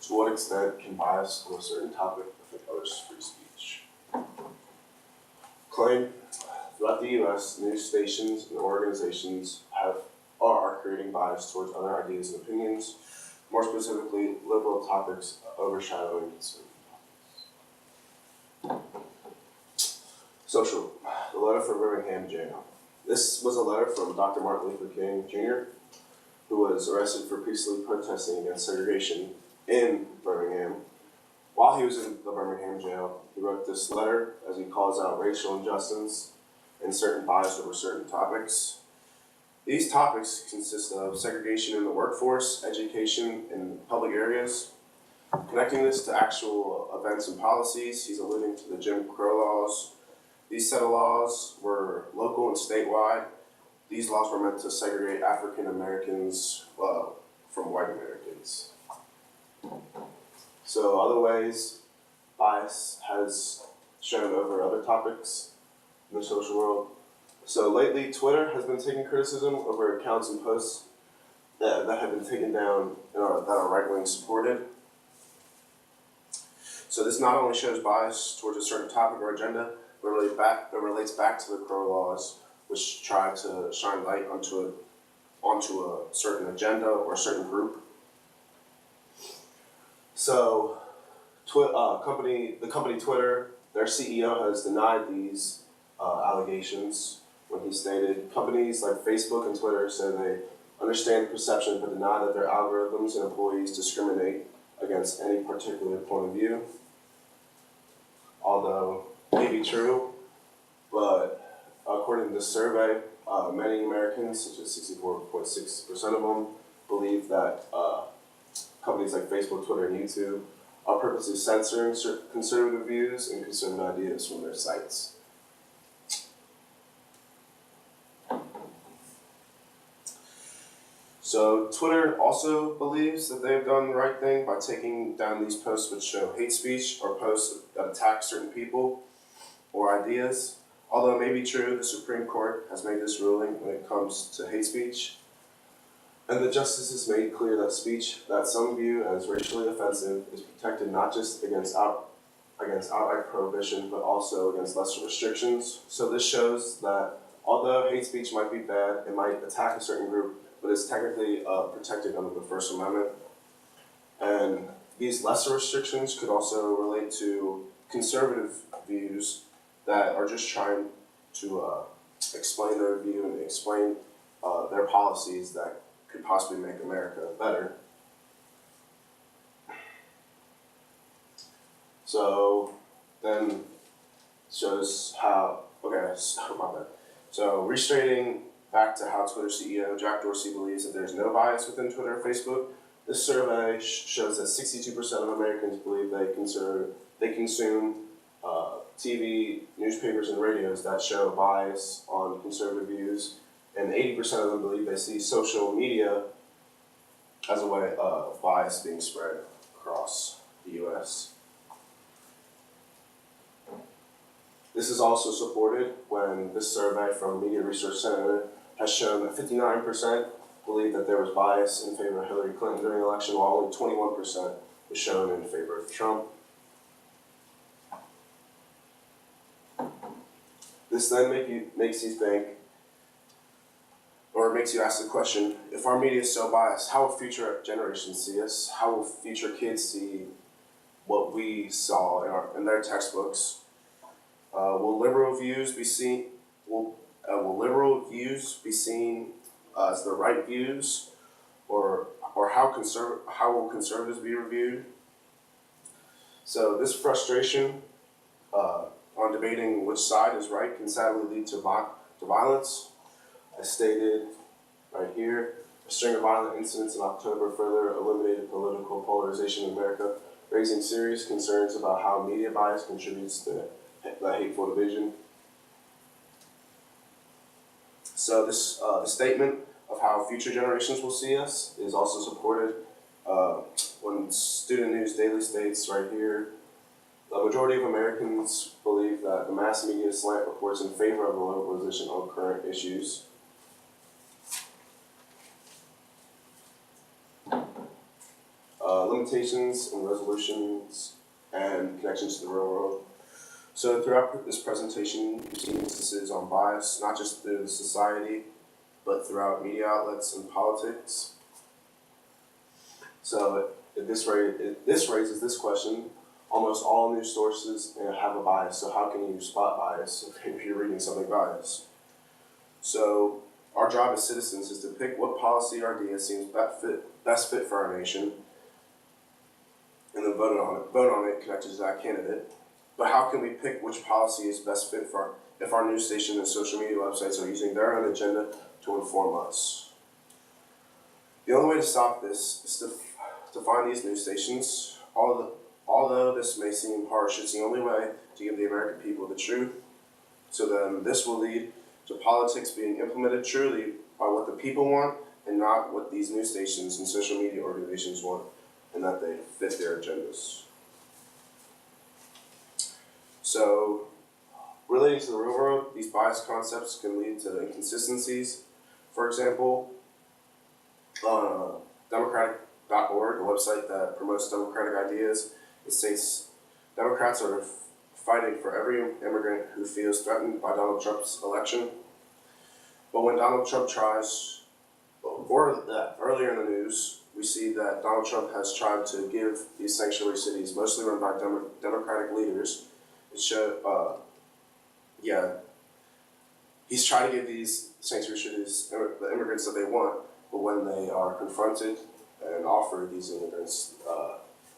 To what extent can bias on a certain topic affect others' free speech? Claim throughout the U.S., news stations and organizations are creating bias towards other ideas and opinions, more specifically, liberal topics overshadowing conservative topics. Social, the letter from Birmingham jail. This was a letter from Dr. Martin Luther King Jr., who was arrested for peacefully protesting against segregation in Birmingham. While he was in the Birmingham jail, he wrote this letter as he calls out racial injustice and certain bias over certain topics. These topics consist of segregation in the workforce, education in public areas. Connecting this to actual events and policies, he's alluding to the Jim Crow laws. These set of laws were local and statewide. These laws were meant to segregate African Americans from white Americans. So other ways bias has shown over other topics in the social world. So lately, Twitter has been taking criticism over accounts and posts that have been taken down that are right-wing supported. So this not only shows bias towards a certain topic or agenda, but it relates back to the Crow laws, which try to shine light onto a certain agenda or a certain group. So, the company Twitter, their CEO has denied these allegations when he stated, companies like Facebook and Twitter say they understand the perception but deny that their algorithms and employees discriminate against any particular point of view. Although it may be true, but according to this survey, many Americans, such as 64.6% of them, believe that companies like Facebook, Twitter, and YouTube are purposely censoring conservative views and conservative ideas from their sites. So Twitter also believes that they've done the right thing by taking down these posts which show hate speech or posts that attack certain people or ideas. Although it may be true, the Supreme Court has made this ruling when it comes to hate speech. And the justices made clear that speech that some view as racially offensive is protected not just against outright prohibition, but also against lesser restrictions. So this shows that although hate speech might be bad, it might attack a certain group, but it's technically protected under the First Amendment. And these lesser restrictions could also relate to conservative views that are just trying to explain their view and explain their policies that could possibly make America better. So then shows how, okay, so my bad. So restrating back to how Twitter CEO Jack Dorsey believes that there's no bias within Twitter or Facebook. This survey shows that 62% of Americans believe they consume TV, newspapers, and radios that show bias on conservative views, and 80% of them believe they see social media as a way of bias being spread across the U.S. This is also supported when this survey from Media Research Center has shown that 59% believe that there was bias in favor of Hillary Clinton during the election, while only 21% was shown in favor of Trump. This then makes you think, or makes you ask the question, if our media is so biased, how will future generations see us? How will future kids see what we saw in their textbooks? Will liberal views be seen as the right views, or how will conservatives be reviewed? So this frustration on debating which side is right can sadly lead to violence. As stated right here, a string of violent incidents in October further eliminated political polarization in America, raising serious concerns about how media bias contributes to the hateful division. So this statement of how future generations will see us is also supported when Student News Daily states right here, the majority of Americans believe that the mass media slant reports in favor of a local position on current issues. limitations and resolutions and connections to the real world. So throughout this presentation, we've seen instances on bias, not just through society, but throughout media outlets and politics. So this raises this question: almost all news sources have a bias. So how can you spot bias if you're reading something biased? So our job as citizens is to pick what policy or idea seems best fit for our nation, and then vote on it connected to that candidate. But how can we pick which policy is best fit for if our news station and social media websites are using their own agenda to inform us? The only way to stop this is to find these news stations. Although this may seem harsh, it's the only way to give the American people the truth. So then this will lead to politics being implemented truly by what the people want and not what these news stations and social media organizations want, and that they fit their agendas. So, relating to the real world, these bias concepts can lead to inconsistencies. For example, Democratic.org, a website that promotes democratic ideas, it states Democrats are fighting for every immigrant who feels threatened by Donald Trump's election. But when Donald Trump earlier in the news, we see that Donald Trump has tried to give these sanctuary cities, mostly run by Democratic leaders, he's trying to give these sanctuary cities the immigrants that they want, but when they are confronted and offered these immigrants,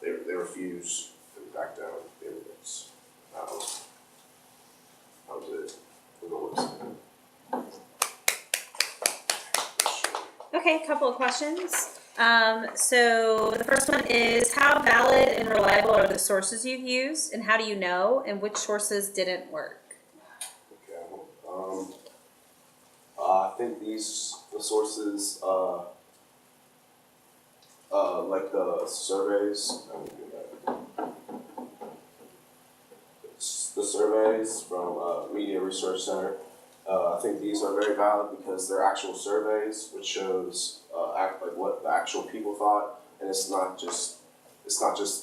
they refuse and back down the immigrants. That was it for the website. Okay, a couple of questions. So the first one is, how valid and reliable are the sources you've used, and how do you know, and which sources didn't work? Okay, I think the sources, like the surveys, from Media Research Center, I think these are very valid because they're actual surveys, which shows what the actual people thought, and it's not just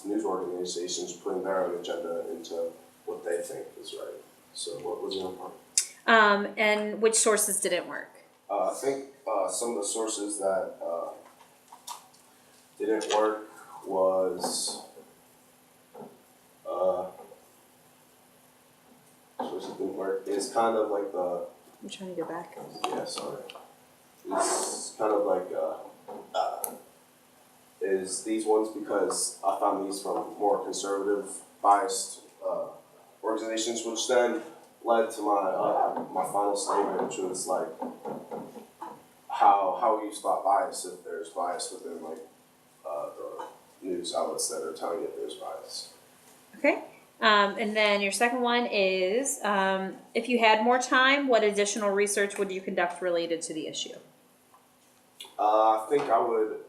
news organizations putting their own agenda into what they think is right. So what was your part? And which sources didn't work? I think some of the sources that didn't work was is kind of like the. I'm trying to go back. Yeah, sorry. It's kind of like is these ones because I found these from more conservative, biased organizations, which then led to my final statement, which was like how you spot bias if there's bias within the news outlets that are telling you there's bias. Okay. And then your second one is, if you had more time, what additional research would you conduct related to the issue? I think I would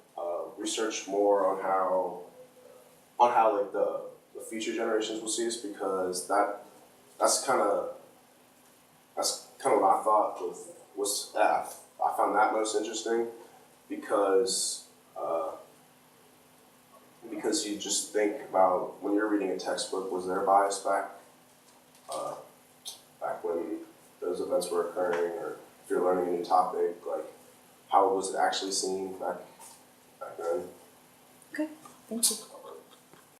research more on how like the future generations will see us, because that's kind of what I thought was I found that most interesting, because you just think about when you're reading a textbook, was there bias back when those events were occurring, or if you're learning a new topic, like how was it actually seen back then? Okay, thank you.